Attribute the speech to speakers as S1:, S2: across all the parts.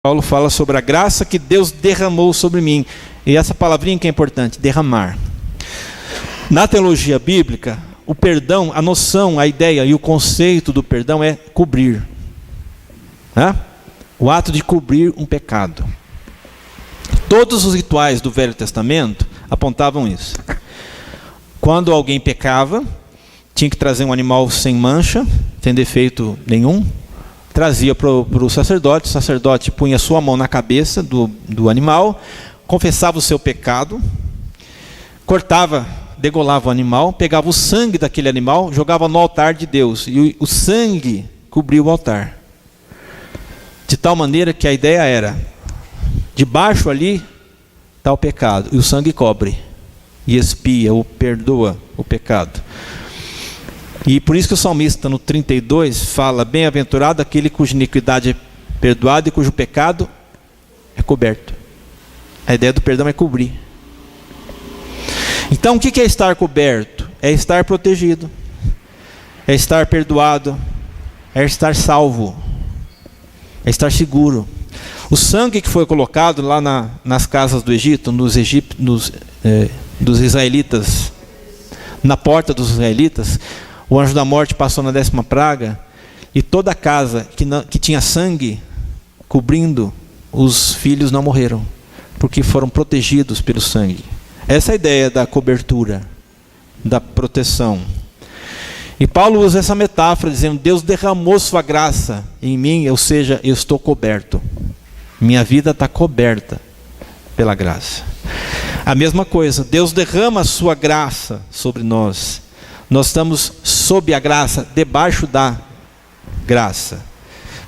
S1: Paulo fala sobre a graça que Deus derramou sobre mim. E essa palavrinha que é importante, derramar. Na teologia bíblica, o perdão, a noção, a ideia e o conceito do perdão é cobrir. O ato de cobrir um pecado. Todos os rituais do Velho Testamento apontavam isso. Quando alguém pecava, tinha que trazer um animal sem mancha, sem defeito nenhum. Trazia para o sacerdote punha sua mão na cabeça do animal, confessava o seu pecado, cortava, degolava o animal, pegava o sangue daquele animal, jogava no altar de Deus, e o sangue cobria o altar. De tal maneira que a ideia era, debaixo ali está o pecado, e o sangue cobre, e expia, ou perdoa o pecado. E por isso que o salmista no 32 fala, bem-aventurado aquele cuja iniquidade é perdoada e cujo pecado é coberto. A ideia do perdão é cobrir. Então o que é estar coberto? É estar protegido, é estar perdoado, é estar salvo, é estar seguro. O sangue que foi colocado lá nas casas do Egito, dos israelitas, na porta dos israelitas, o anjo da morte passou na 10ª praga, e toda a casa que tinha sangue cobrindo, os filhos não morreram, porque foram protegidos pelo sangue. Essa é a ideia da cobertura, da proteção. E Paulo usa essa metáfora, dizendo, Deus derramou sua graça em mim, ou seja, eu estou coberto. Minha vida está coberta pela graça. A mesma coisa, Deus derrama a sua graça sobre nós. Nós estamos sob a graça, debaixo da graça.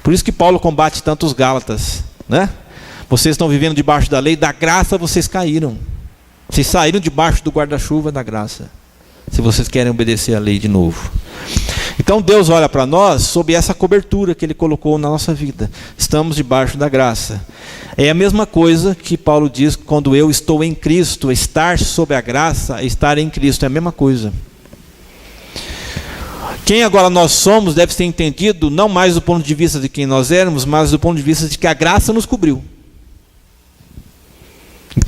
S1: Por isso que Paulo combate tanto os Gálatas, Vocês estão vivendo debaixo da lei, da graça vocês caíram. Vocês saíram debaixo do guarda-chuva da graça, se vocês querem obedecer a lei de novo. Então Deus olha para nós sob essa cobertura que Ele colocou na nossa vida. Estamos debaixo da graça. É a mesma coisa que Paulo diz quando eu estou em Cristo. Estar sob a graça, estar em Cristo, é a mesma coisa. Quem agora nós somos deve ser entendido não mais do ponto de vista de quem nós éramos, mas do ponto de vista de que a graça nos cobriu.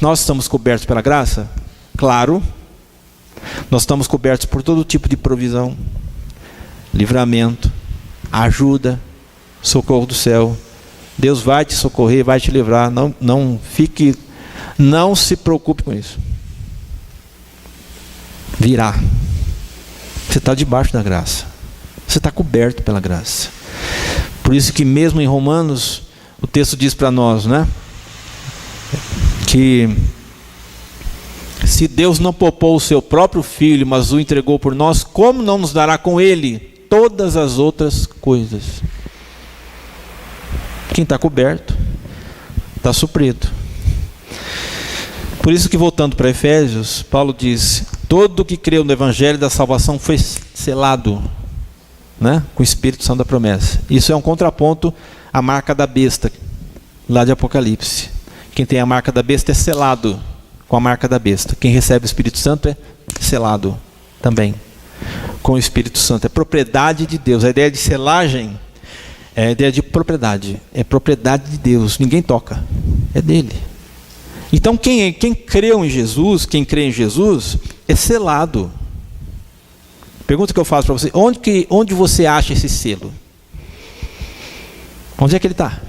S1: Nós estamos cobertos pela graça? Claro. Nós estamos cobertos por todo tipo de provisão, livramento, ajuda, socorro do céu. Deus vai te socorrer, vai te livrar. Não se preocupe com isso. Virá. Você está debaixo da graça. Você está coberto pela graça. Por isso que mesmo em Romanos, o texto diz para nós, que se Deus não poupou o seu próprio Filho, mas o entregou por nós, como não nos dará com Ele todas as outras coisas? Quem está coberto, está suprido. Por isso que, voltando para Efésios, Paulo diz, todo que creu no Evangelho da salvação foi selado, com o Espírito Santo da promessa. Isso é um contraponto à marca da besta, lá de Apocalipse. Quem tem a marca da besta é selado com a marca da besta. Quem recebe o Espírito Santo é selado também com o Espírito Santo. É propriedade de Deus. A ideia de selagem é a ideia de propriedade. É propriedade de Deus. Ninguém toca. É dele. Então quem creu em Jesus, quem crê em Jesus, é selado. Pergunta que eu faço para você: onde você acha esse selo? Onde é que ele está?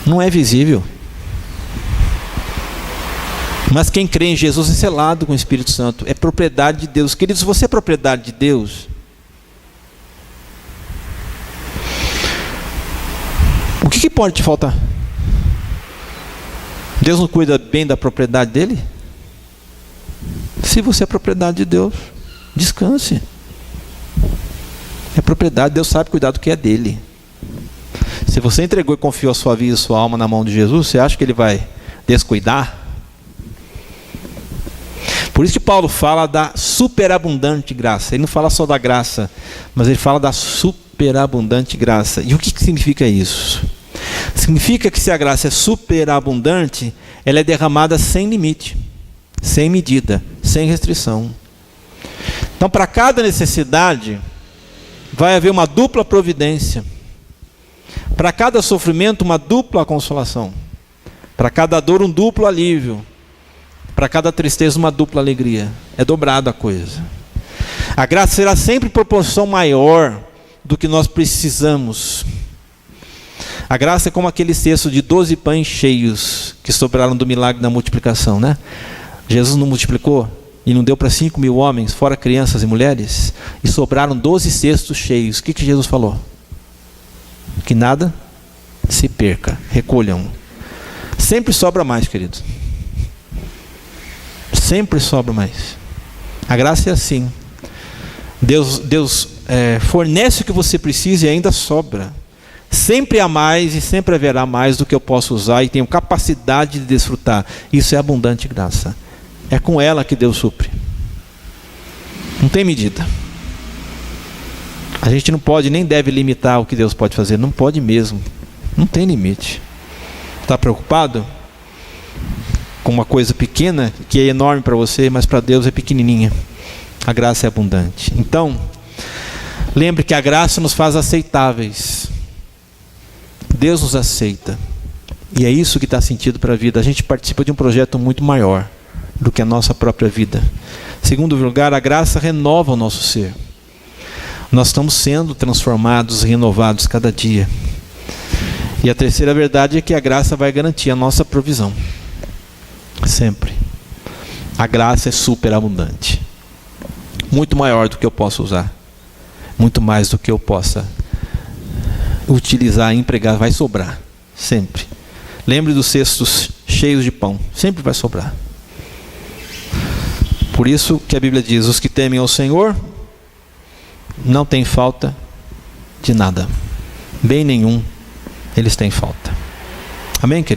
S1: Não é visível. Mas quem crê em Jesus é selado com o Espírito Santo. É propriedade de Deus. Queridos, você é propriedade de Deus? O que pode te faltar? Deus não cuida bem da propriedade dele? Se você é propriedade de Deus, descanse. É propriedade, Deus sabe cuidar do que é dele. Se você entregou e confiou a sua vida e a sua alma na mão de Jesus, você acha que ele vai descuidar? Por isso que Paulo fala da superabundante graça. Ele não fala só da graça, mas ele fala da superabundante graça. E o que significa isso? Significa que se a graça é superabundante, ela é derramada sem limite, sem medida, sem restrição. Então, para cada necessidade, vai haver uma dupla providência. Para cada sofrimento, uma dupla consolação. Para cada dor, um duplo alívio. Para cada tristeza, uma dupla alegria. É dobrado a coisa. A graça será sempre proporção maior do que nós precisamos. A graça é como aquele cesto de 12 pães cheios que sobraram do milagre da multiplicação, né? Jesus não multiplicou e não deu para 5.000 homens, fora crianças e mulheres, e sobraram 12 cestos cheios. O que Jesus falou? Que nada se perca, recolham. Sempre sobra mais, queridos. Sempre sobra mais. A graça é assim. Deus fornece o que você precisa e ainda sobra. Sempre há mais e sempre haverá mais do que eu posso usar e tenho capacidade de desfrutar. Isso é abundante graça. É com ela que Deus supre. Não tem medida. A gente não pode nem deve limitar o que Deus pode fazer. Não pode mesmo. Não tem limite. Está preocupado com uma coisa pequena que é enorme para você, mas para Deus é pequenininha. A graça é abundante. Então, lembre que a graça nos faz aceitáveis. Deus nos aceita. E é isso que dá sentido para a vida. A gente participa de um projeto muito maior do que a nossa própria vida. Segundo lugar, a graça renova o nosso ser. Nós estamos sendo transformados, renovados cada dia. E a terceira verdade é que a graça vai garantir a nossa provisão. Sempre. A graça é superabundante. Muito maior do que eu posso usar. Muito mais do que eu possa utilizar, empregar, vai sobrar. Sempre. Lembre dos cestos cheios de pão. Sempre vai sobrar. Por isso que a Bíblia diz, os que temem ao Senhor não têm falta de nada. Bem nenhum eles têm falta. Amém, querido?